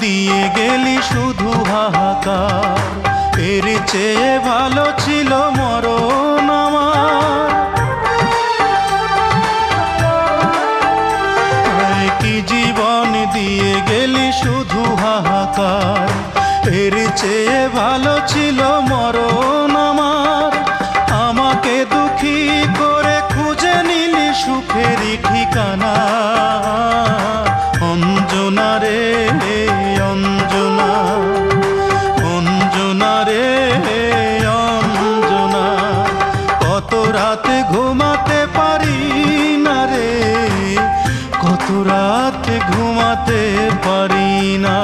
দিয়ে গেলি শুধু হাহাকার, এর চেয়ে ভালো ছিল মরণ আমার। কি জীবন দিয়ে গেলি শুধু হাহাকার, এর চেয়ে ভালো ছিল মরণ আমার। আমাকে দুঃখী করে খুঁজে নিলি সুখেরই ঠিকানা। অঞ্জনা রে অঞ্জনা, অঞ্জনা রে অঞ্জনা, কত রাতে ঘুমাতে পারি না রে, কত রাতে ঘুমাতে পারি না।